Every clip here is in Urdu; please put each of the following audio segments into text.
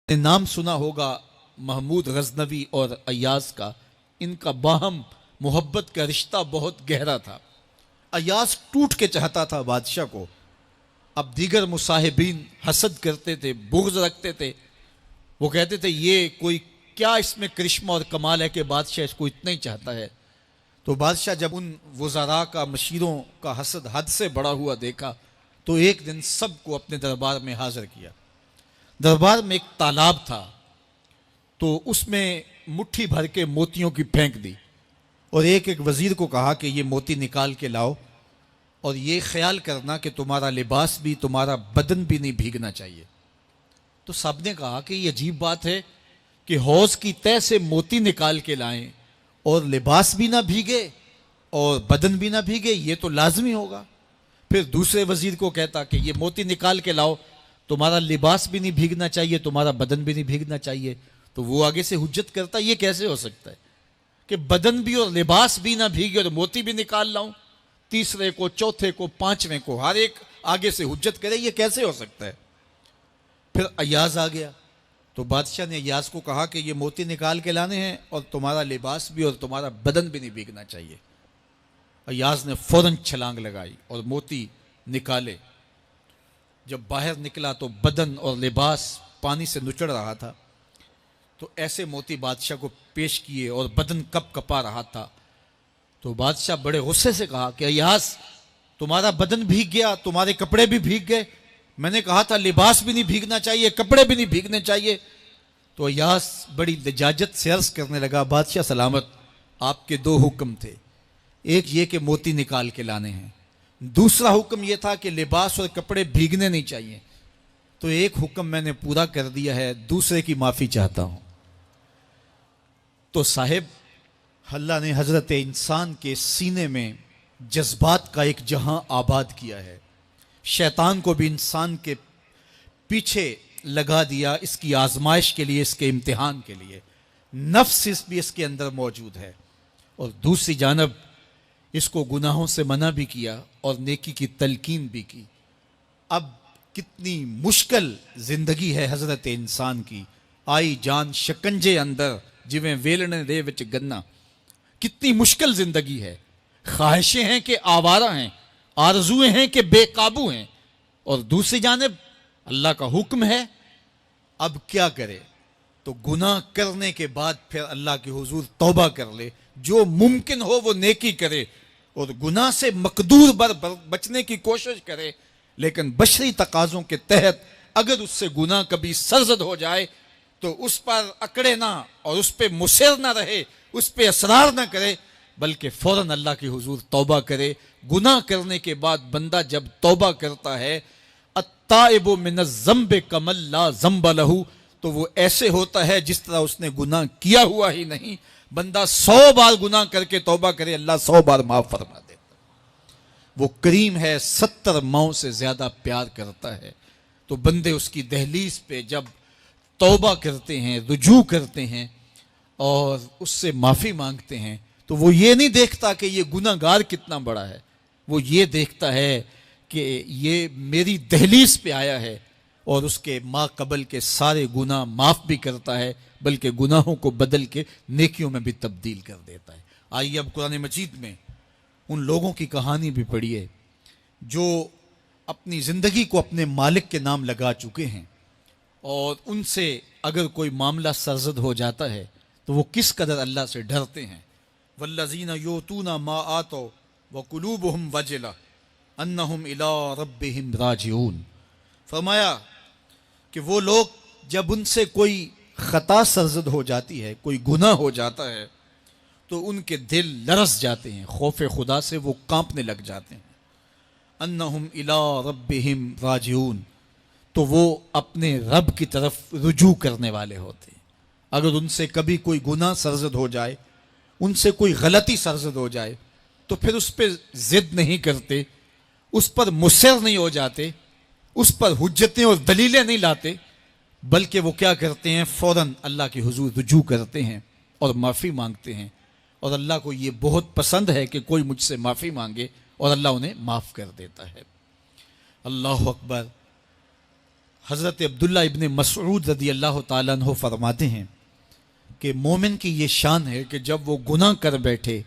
نام سنا ہوگا محمود غزنوی اور ایاز کا. ان کا باہم محبت کا رشتہ بہت گہرا تھا. ایاز ٹوٹ کے چاہتا تھا بادشاہ کو. اب دیگر مصاحبین حسد کرتے تھے، بغض رکھتے تھے. وہ کہتے تھے یہ کوئی کیا اس میں کرشمہ اور کمال ہے کہ بادشاہ اس کو اتنا ہی چاہتا ہے. تو بادشاہ جب ان وزراء کا، مشیروں کا حسد حد سے بڑا ہوا دیکھا تو ایک دن سب کو اپنے دربار میں حاضر کیا. دربار میں ایک تالاب تھا تو اس میں مٹھی بھر کے موتیوں کی پھینک دی اور ایک ایک وزیر کو کہا کہ یہ موتی نکال کے لاؤ اور یہ خیال کرنا کہ تمہارا لباس بھی، تمہارا بدن بھی نہیں بھیگنا چاہیے. تو سب نے کہا کہ یہ عجیب بات ہے کہ حوض کی تہہ سے موتی نکال کے لائیں اور لباس بھی نہ بھیگے اور بدن بھی نہ بھیگے، یہ تو لازمی ہوگا. پھر دوسرے وزیر کو کہتا کہ یہ موتی نکال کے لاؤ، تمہارا لباس بھی نہیں بھیگنا چاہیے، تمہارا بدن بھی نہیں بھیگنا چاہیے. تو وہ آگے سے حجت کرتا یہ کیسے ہو سکتا ہے کہ بدن بھی اور لباس بھی نہ بھیگے اور موتی بھی نکال لاؤں. تیسرے کو، چوتھے کو، پانچویں کو، ہر ایک آگے سے حجت کرے یہ کیسے ہو سکتا ہے. پھر ایاز آ گیا تو بادشاہ نے ایاز کو کہا کہ یہ موتی نکال کے لانے ہیں اور تمہارا لباس بھی اور تمہارا بدن بھی نہیں بھیگنا چاہیے. ایاز نے فوراً چھلانگ لگائی اور موتی نکالے. جب باہر نکلا تو بدن اور لباس پانی سے نچڑ رہا تھا. تو ایسے موتی بادشاہ کو پیش کیے اور بدن کپ کپا رہا تھا. تو بادشاہ بڑے غصے سے کہا کہ ایاز تمہارا بدن بھیگ گیا، تمہارے کپڑے بھی بھیگ گئے. میں نے کہا تھا لباس بھی نہیں بھیگنا چاہیے، کپڑے بھی نہیں بھیگنے چاہیے. تو ایاز بڑی لجاجت سے عرض کرنے لگا بادشاہ سلامت، آپ کے دو حکم تھے. ایک یہ کہ موتی نکال کے لانے ہیں، دوسرا حکم یہ تھا کہ لباس اور کپڑے بھیگنے نہیں چاہیے. تو ایک حکم میں نے پورا کر دیا ہے، دوسرے کی معافی چاہتا ہوں. تو صاحب اللہ نے حضرت انسان کے سینے میں جذبات کا ایک جہاں آباد کیا ہے. شیطان کو بھی انسان کے پیچھے لگا دیا اس کی آزمائش کے لیے، اس کے امتحان کے لیے. نفس بھی اس کے اندر موجود ہے اور دوسری جانب اس کو گناہوں سے منع بھی کیا اور نیکی کی تلقین بھی کی. اب کتنی مشکل زندگی ہے حضرت انسان کی. آئی جان شکنجے اندر جویں ویلنے دے وچ گنا. کتنی مشکل زندگی ہے. خواہشیں ہیں کہ آوارہ ہیں، آرزویں ہیں کہ بے قابو ہیں، اور دوسری جانب اللہ کا حکم ہے. اب کیا کرے؟ تو گناہ کرنے کے بعد پھر اللہ کے حضور توبہ کر لے، جو ممکن ہو وہ نیکی کرے اور گناہ سے مقدور بچنے کی کوشش کرے. لیکن بشری تقاضوں کے تحت اگر اس سے گناہ کبھی سرزد ہو جائے تو اس پر اکڑے نہ اور اس پہ مصر نہ رہے، اس پہ اصرار نہ کرے، بلکہ فوراً اللہ کے حضور توبہ کرے. گناہ کرنے کے بعد بندہ جب توبہ کرتا ہے، التائب من الذنب کمن لا ذنب لہ، تو وہ ایسے ہوتا ہے جس طرح اس نے گناہ کیا ہوا ہی نہیں. بندہ 100 بار گناہ کر کے توبہ کرے، اللہ 100 بار معاف فرما دیتا. وہ کریم ہے، 70 ماؤں سے زیادہ پیار کرتا ہے. تو بندے اس کی دہلیز پہ جب توبہ کرتے ہیں، رجوع کرتے ہیں اور اس سے معافی مانگتے ہیں، تو وہ یہ نہیں دیکھتا کہ یہ گناہ گار کتنا بڑا ہے. وہ یہ دیکھتا ہے کہ یہ میری دہلیز پہ آیا ہے اور اس کے ما قبل کے سارے گناہ معاف بھی کرتا ہے، بلکہ گناہوں کو بدل کے نیکیوں میں بھی تبدیل کر دیتا ہے. آئیے اب قرآن مجید میں ان لوگوں کی کہانی بھی پڑھیے جو اپنی زندگی کو اپنے مالک کے نام لگا چکے ہیں، اور ان سے اگر کوئی معاملہ سرزد ہو جاتا ہے تو وہ کس قدر اللہ سے ڈرتے ہیں. والذین یؤتون ما آتوا وقلوبہم وجلہ انہم الی ربہم راجعون. فرمایا کہ وہ لوگ جب ان سے کوئی خطا سرزد ہو جاتی ہے، کوئی گناہ ہو جاتا ہے، تو ان کے دل لرز جاتے ہیں، خوف خدا سے وہ کانپنے لگ جاتے ہیں. انہم الی ربہم راجعون، تو وہ اپنے رب کی طرف رجوع کرنے والے ہوتے ہیں. اگر ان سے کبھی کوئی گناہ سرزد ہو جائے، ان سے کوئی غلطی سرزد ہو جائے، تو پھر اس پہ ضد نہیں کرتے، اس پر مصر نہیں ہو جاتے، اس پر حجتیں اور دلیلیں نہیں لاتے، بلکہ وہ کیا کرتے ہیں، فوراً اللہ کے حضور رجوع کرتے ہیں اور معافی مانگتے ہیں. اور اللہ کو یہ بہت پسند ہے کہ کوئی مجھ سے معافی مانگے، اور اللہ انہیں معاف کر دیتا ہے. اللہ اکبر. حضرت عبداللہ ابن مسعود رضی اللہ تعالیٰ عنہ فرماتے ہیں کہ مومن کی یہ شان ہے کہ جب وہ گناہ کر بیٹھے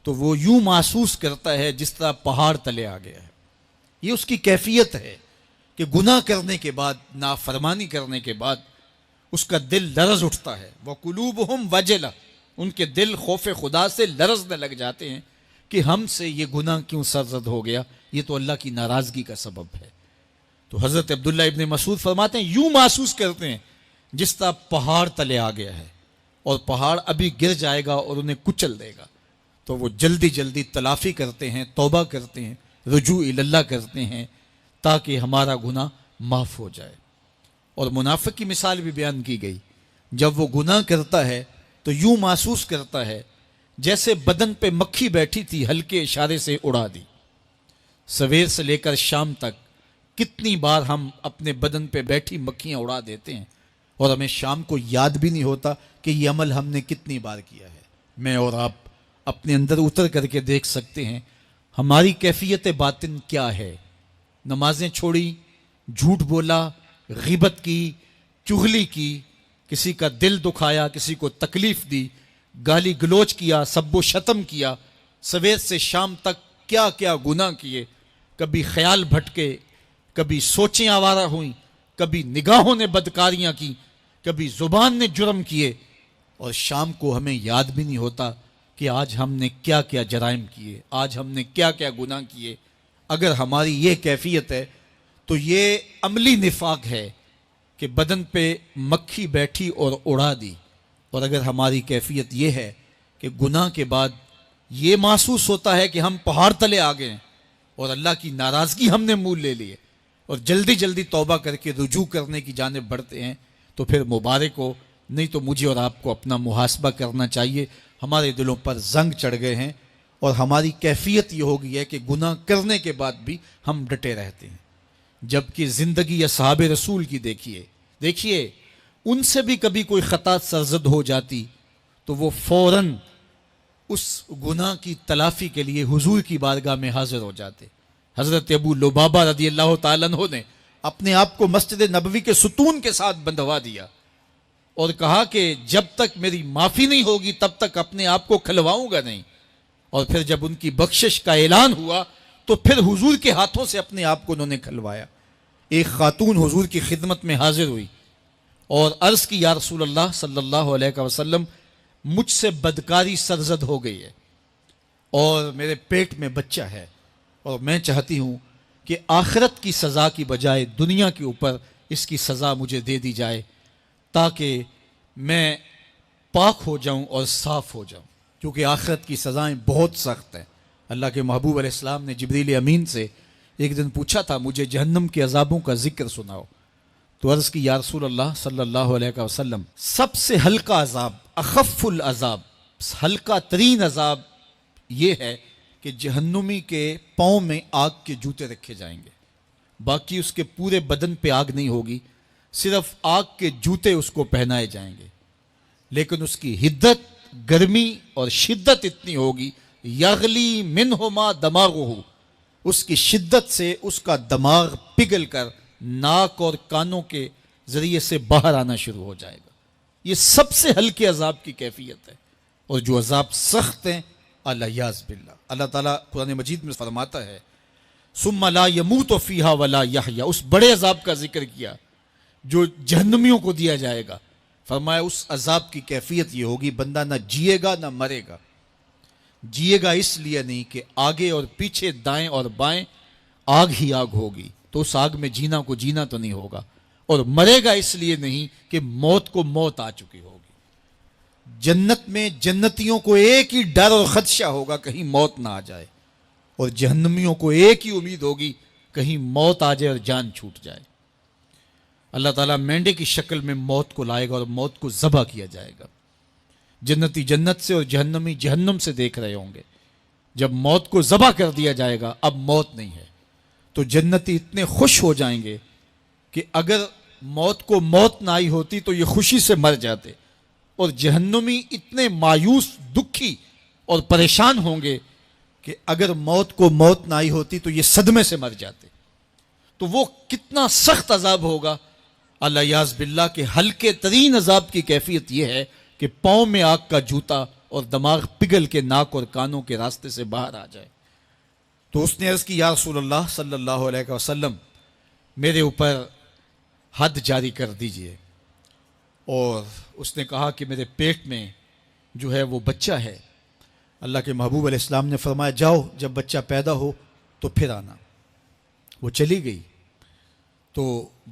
تو وہ یوں محسوس کرتا ہے جس طرح پہاڑ تلے آ گیا ہے. یہ اس کی کیفیت ہے کہ گناہ کرنے کے بعد، نافرمانی کرنے کے بعد اس کا دل لرز اٹھتا ہے. وَقُلُوبُهُمْ وَجِلَةٌ، ان کے دل خوف خدا سے لرزنے لگ جاتے ہیں کہ ہم سے یہ گناہ کیوں سرزد ہو گیا، یہ تو اللہ کی ناراضگی کا سبب ہے. تو حضرت عبداللہ ابن مسعود فرماتے ہیں یوں محسوس کرتے ہیں جس طرح پہاڑ تلے آ گیا ہے اور پہاڑ ابھی گر جائے گا اور انہیں کچل دے گا. تو وہ جلدی جلدی تلافی کرتے ہیں، توبہ کرتے ہیں، رجوع اللہ کرتے ہیں تاکہ ہمارا گناہ معاف ہو جائے. اور منافق کی مثال بھی بیان کی گئی. جب وہ گناہ کرتا ہے تو یوں محسوس کرتا ہے جیسے بدن پہ مکھی بیٹھی تھی، ہلکے اشارے سے اڑا دی. سویر سے لے کر شام تک کتنی بار ہم اپنے بدن پہ بیٹھی مکھیاں اڑا دیتے ہیں اور ہمیں شام کو یاد بھی نہیں ہوتا کہ یہ عمل ہم نے کتنی بار کیا ہے. میں اور آپ اپنے اندر اتر کر کے دیکھ سکتے ہیں ہماری کیفیت باطن کیا ہے. نمازیں چھوڑی، جھوٹ بولا، غیبت کی، چغلی کی، کسی کا دل دکھایا، کسی کو تکلیف دی، گالی گلوچ کیا، سب و شتم کیا، سویر سے شام تک کیا کیا گناہ کیے. کبھی خیال بھٹکے، کبھی سوچیں آوارہ ہوئیں، کبھی نگاہوں نے بدکاریاں کی، کبھی زبان نے جرم کیے، اور شام کو ہمیں یاد بھی نہیں ہوتا کہ آج ہم نے کیا کیا جرائم کیے، آج ہم نے کیا کیا گناہ کیے. اگر ہماری یہ کیفیت ہے تو یہ عملی نفاق ہے کہ بدن پہ مکھی بیٹھی اور اڑا دی. اور اگر ہماری کیفیت یہ ہے کہ گناہ کے بعد یہ محسوس ہوتا ہے کہ ہم پہاڑ تلے آ گئے ہیں اور اللہ کی ناراضگی ہم نے مول لے لیے اور جلدی جلدی توبہ کر کے رجوع کرنے کی جانب بڑھتے ہیں، تو پھر مبارک ہو. نہیں تو مجھے اور آپ کو اپنا محاسبہ کرنا چاہیے. ہمارے دلوں پر زنگ چڑھ گئے ہیں اور ہماری کیفیت یہ ہو گئی ہے کہ گناہ کرنے کے بعد بھی ہم ڈٹے رہتے ہیں. جبکہ زندگی اصحاب رسول کی دیکھیے ان سے بھی کبھی کوئی خطا سرزد ہو جاتی تو وہ فوراً اس گناہ کی تلافی کے لیے حضور کی بارگاہ میں حاضر ہو جاتے. حضرت ابو لبابہ رضی اللہ تعالیٰ عنہ نے اپنے آپ کو مسجد نبوی کے ستون کے ساتھ بندھوا دیا اور کہا کہ جب تک میری معافی نہیں ہوگی تب تک اپنے آپ کو کھلواؤں گا نہیں. اور پھر جب ان کی بخشش کا اعلان ہوا تو پھر حضور کے ہاتھوں سے اپنے آپ کو انہوں نے کھلوایا. ایک خاتون حضور کی خدمت میں حاضر ہوئی اور عرض کی یا رسول اللہ صلی اللہ علیہ وسلم، مجھ سے بدکاری سرزد ہو گئی ہے اور میرے پیٹ میں بچہ ہے اور میں چاہتی ہوں کہ آخرت کی سزا کی بجائے دنیا کے اوپر اس کی سزا مجھے دے دی جائے تاکہ میں پاک ہو جاؤں اور صاف ہو جاؤں، کیونکہ آخرت کی سزائیں بہت سخت ہیں. اللہ کے محبوب علیہ السلام نے جبریل امین سے ایک دن پوچھا تھا مجھے جہنم کے عذابوں کا ذکر سناؤ. تو عرض کی یا رسول اللہ صلی اللہ علیہ وسلم، سب سے ہلکا عذاب، اخف العذاب، ہلکا ترین عذاب یہ ہے کہ جہنمی کے پاؤں میں آگ کے جوتے رکھے جائیں گے. باقی اس کے پورے بدن پہ آگ نہیں ہوگی، صرف آگ کے جوتے اس کو پہنائے جائیں گے. لیکن اس کی حدت، گرمی اور شدت اتنی ہوگی، یغلی منہما دماغہ، اس کی شدت سے اس کا دماغ پگھل کر ناک اور کانوں کے ذریعے سے باہر آنا شروع ہو جائے گا. یہ سب سے ہلکے عذاب کی کیفیت ہے. اور جو عذاب سخت ہیں الیاذ باللہ، اللہ تعالیٰ قرآن مجید میں فرماتا ہے ثم لا يموت فیہا ولا یحیا، اس بڑے عذاب کا ذکر کیا جو جہنمیوں کو دیا جائے گا. فرمایا اس عذاب کی کیفیت یہ ہوگی بندہ نہ جیے گا نہ مرے گا. جیے گا اس لیے نہیں کہ آگے اور پیچھے، دائیں اور بائیں آگ ہی آگ ہوگی، تو اس آگ میں جینا کو جینا تو نہیں ہوگا. اور مرے گا اس لیے نہیں کہ موت کو موت آ چکی ہوگی. جنت میں جنتیوں کو ایک ہی ڈر اور خدشہ ہوگا کہیں موت نہ آ جائے، اور جہنمیوں کو ایک ہی امید ہوگی کہیں موت آ جائے اور جان چھوٹ جائے. اللہ تعالیٰ مینڈے کی شکل میں موت کو لائے گا اور موت کو ذبح کیا جائے گا. جنتی جنت سے اور جہنمی جہنم سے دیکھ رہے ہوں گے. جب موت کو ذبح کر دیا جائے گا اب موت نہیں ہے تو جنتی اتنے خوش ہو جائیں گے کہ اگر موت کو موت نہ آئی ہوتی تو یہ خوشی سے مر جاتے، اور جہنمی اتنے مایوس، دکھی اور پریشان ہوں گے کہ اگر موت کو موت نہ آئی ہوتی تو یہ صدمے سے مر جاتے. تو وہ کتنا سخت عذاب ہوگا الیاذ باللہ کے ہلکے ترین عذاب کی کیفیت یہ ہے کہ پاؤں میں آگ کا جوتا اور دماغ پگھل کے ناک اور کانوں کے راستے سے باہر آ جائے۔ تو اس نے عرض کی یا رسول اللہ صلی اللہ علیہ وسلم میرے اوپر حد جاری کر دیجئے، اور اس نے کہا کہ میرے پیٹ میں جو ہے وہ بچہ ہے۔ اللہ کے محبوب علیہ السلام نے فرمایا جاؤ جب بچہ پیدا ہو تو پھر آنا۔ وہ چلی گئی، تو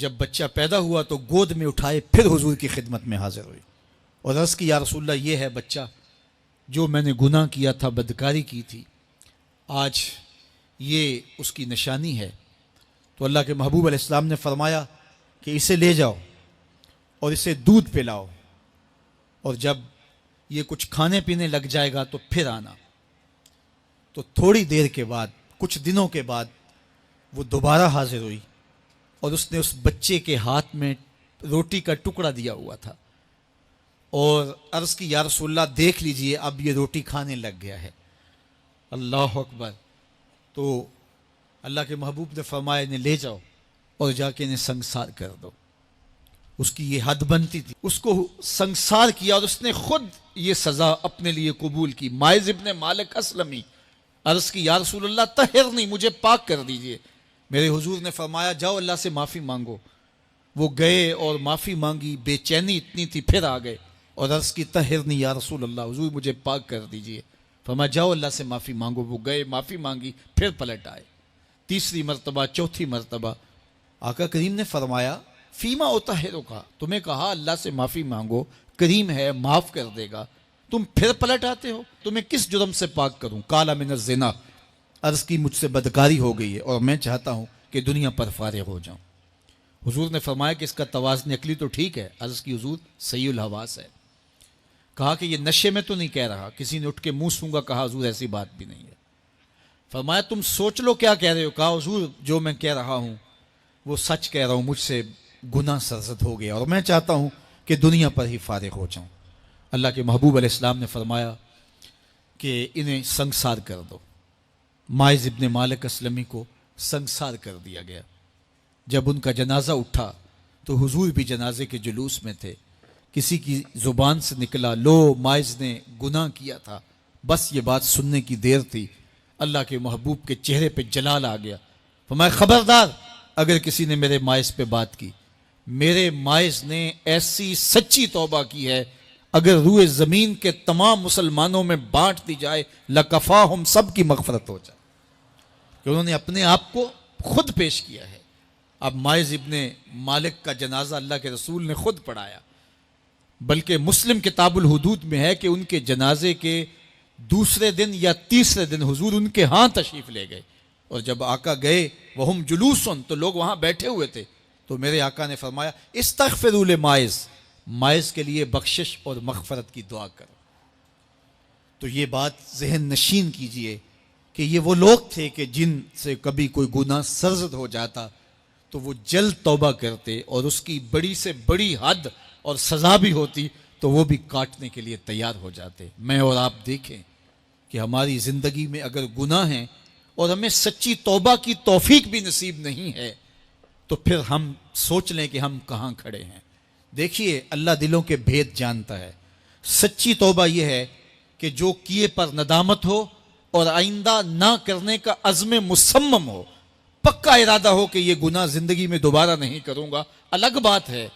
جب بچہ پیدا ہوا تو گود میں اٹھائے پھر حضور کی خدمت میں حاضر ہوئی اور عرض کی یا رسول اللہ یہ ہے بچہ جو میں نے گناہ کیا تھا، بدکاری کی تھی، آج یہ اس کی نشانی ہے۔ تو اللہ کے محبوب علیہ السلام نے فرمایا کہ اسے لے جاؤ اور اسے دودھ پلاؤ، اور جب یہ کچھ کھانے پینے لگ جائے گا تو پھر آنا۔ تو تھوڑی دیر کے بعد، کچھ دنوں کے بعد وہ دوبارہ حاضر ہوئی اور اس نے اس بچے کے ہاتھ میں روٹی کا ٹکڑا دیا ہوا تھا اور عرض کی یا رسول اللہ دیکھ لیجئے اب یہ روٹی کھانے لگ گیا ہے۔ اللہ اکبر۔ تو اللہ کے محبوب نے فرمایا انہیں لے جاؤ اور جا کے انہیں سنگسار کر دو۔ اس کی یہ حد بنتی تھی، اس کو سنگسار کیا اور اس نے خود یہ سزا اپنے لیے قبول کی۔ مائز ابن مالک اسلمی عرض کی یا رسول اللہ طہرنی، مجھے پاک کر دیجئے۔ میرے حضور نے فرمایا جاؤ اللہ سے معافی مانگو۔ وہ گئے اور معافی مانگی، بے چینی اتنی تھی، پھر آ گئے اور عرض کی طہرنی یا رسول اللہ، حضور مجھے پاک کر دیجئے۔ فرمایا جاؤ اللہ سے معافی مانگو۔ وہ گئے، معافی مانگی، پھر پلٹ آئے، تیسری مرتبہ، چوتھی مرتبہ۔ آقا کریم نے فرمایا فیما اطہرک، تمہیں کہا اللہ سے معافی مانگو، کریم ہے معاف کر دے گا، تم پھر پلٹ آتے ہو، تمہیں کس جرم سے پاک کروں؟ قال من الزنا، عرض کی مجھ سے بدکاری ہو گئی ہے اور میں چاہتا ہوں کہ دنیا پر فارغ ہو جاؤں۔ حضور نے فرمایا کہ اس کا توازن عقلی تو ٹھیک ہے۔ عرض کی حضور صحیح الحواس ہے۔ کہا کہ یہ نشے میں تو نہیں کہہ رہا، کسی نے اٹھ کے منہ سونگا، کہا حضور ایسی بات بھی نہیں ہے۔ فرمایا تم سوچ لو کیا کہہ رہے ہو؟ کہا حضور جو میں کہہ رہا ہوں وہ سچ کہہ رہا ہوں، مجھ سے گناہ سرزد ہو گیا اور میں چاہتا ہوں کہ دنیا پر ہی فارغ ہو جاؤں۔ اللہ کے محبوب علیہ السلام نے فرمایا کہ انہیں سنگسار کر دو۔ مائز ابن مالک اسلمی کو سنگسار کر دیا گیا۔ جب ان کا جنازہ اٹھا تو حضور بھی جنازے کے جلوس میں تھے۔ کسی کی زبان سے نکلا لو مائز نے گناہ کیا تھا، بس یہ بات سننے کی دیر تھی، اللہ کے محبوب کے چہرے پہ جلال آ گیا۔ فرمایا خبردار اگر کسی نے میرے مائز پہ بات کی، میرے مائز نے ایسی سچی توبہ کی ہے اگر روئے زمین کے تمام مسلمانوں میں بانٹ دی جائے لکفاہم، سب کی مغفرت ہو جائے، کہ انہوں نے اپنے آپ کو خود پیش کیا ہے۔ اب مائز ابن مالک کا جنازہ اللہ کے رسول نے خود پڑھایا، بلکہ مسلم کتاب الحدود میں ہے کہ ان کے جنازے کے دوسرے دن یا تیسرے دن حضور ان کے ہاں تشریف لے گئے، اور جب آقا گئے وہم جلوسن، تو لوگ وہاں بیٹھے ہوئے تھے، تو میرے آقا نے فرمایا استغفروا لمائز، مائز کے لیے بخشش اور مغفرت کی دعا کرو۔ تو یہ بات ذہن نشین کیجئے کہ یہ وہ لوگ تھے کہ جن سے کبھی کوئی گناہ سرزد ہو جاتا تو وہ جلد توبہ کرتے، اور اس کی بڑی سے بڑی حد اور سزا بھی ہوتی تو وہ بھی کاٹنے کے لیے تیار ہو جاتے۔ میں اور آپ دیکھیں کہ ہماری زندگی میں اگر گناہ ہیں اور ہمیں سچی توبہ کی توفیق بھی نصیب نہیں ہے تو پھر ہم سوچ لیں کہ ہم کہاں کھڑے ہیں۔ دیکھیے اللہ دلوں کے بھید جانتا ہے۔ سچی توبہ یہ ہے کہ جو کیے پر ندامت ہو اور آئندہ نہ کرنے کا عزم مصمم ہو، پکا ارادہ ہو کہ یہ گناہ زندگی میں دوبارہ نہیں کروں گا۔ الگ بات ہے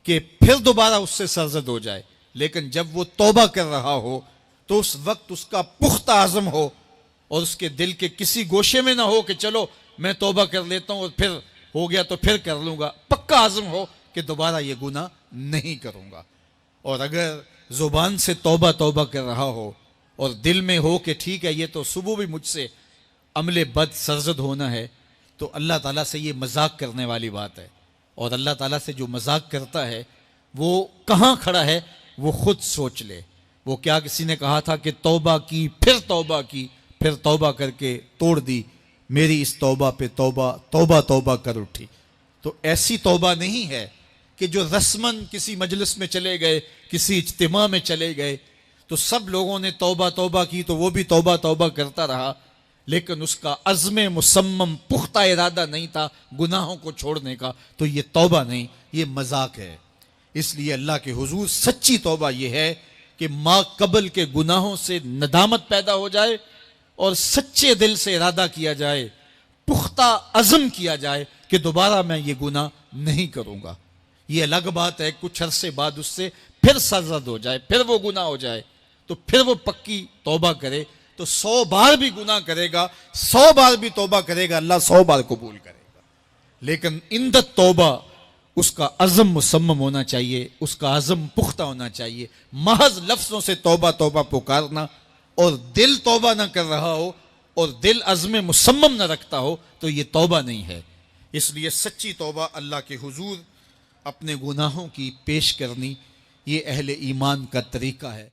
کہ پھر دوبارہ اس سے سرزد ہو جائے، لیکن جب وہ توبہ کر رہا ہو تو اس وقت اس کا پختہ عزم ہو اور اس کے دل کے کسی گوشے میں نہ ہو کہ چلو میں توبہ کر لیتا ہوں اور پھر ہو گیا تو پھر کر لوں گا۔ پکا عزم ہو کہ دوبارہ یہ گناہ نہیں کروں گا۔ اور اگر زبان سے توبہ توبہ کر رہا ہو اور دل میں ہو کہ ٹھیک ہے یہ تو صبح بھی مجھ سے عمل بد سرزد ہونا ہے، تو اللہ تعالیٰ سے یہ مذاق کرنے والی بات ہے، اور اللہ تعالیٰ سے جو مذاق کرتا ہے وہ کہاں کھڑا ہے وہ خود سوچ لے۔ وہ کیا کسی نے کہا تھا کہ توبہ کی پھر توبہ کر کے توڑ دی، میری اس توبہ پہ توبہ کر اٹھی۔ تو ایسی توبہ نہیں ہے کہ جو رسماً کسی مجلس میں چلے گئے، کسی اجتماع میں چلے گئے تو سب لوگوں نے توبہ کی تو وہ بھی توبہ کرتا رہا، لیکن اس کا عزم مصمم پختہ ارادہ نہیں تھا گناہوں کو چھوڑنے کا، تو یہ توبہ نہیں، یہ مذاق ہے۔ اس لیے اللہ کے حضور سچی توبہ یہ ہے کہ ما قبل کے گناہوں سے ندامت پیدا ہو جائے اور سچے دل سے ارادہ کیا جائے، پختہ عزم کیا جائے کہ دوبارہ میں یہ گناہ نہیں کروں گا۔ یہ الگ بات ہے کچھ عرصے بعد اس سے پھر سرزد ہو جائے، پھر وہ گناہ ہو جائے، تو پھر وہ پکی توبہ کرے، تو 100 بار بھی گناہ کرے گا، 100 بار بھی توبہ کرے گا، اللہ 100 بار قبول کرے گا۔ لیکن اندت توبہ اس کا عزم مصمم ہونا چاہیے، اس کا عزم پختہ ہونا چاہیے۔ محض لفظوں سے توبہ توبہ پکارنا اور دل توبہ نہ کر رہا ہو اور دل عزم مصمم نہ رکھتا ہو تو یہ توبہ نہیں ہے۔ اس لیے سچی توبہ اللہ کے حضور اپنے گناہوں کی پیش کرنی، یہ اہل ایمان کا طریقہ ہے۔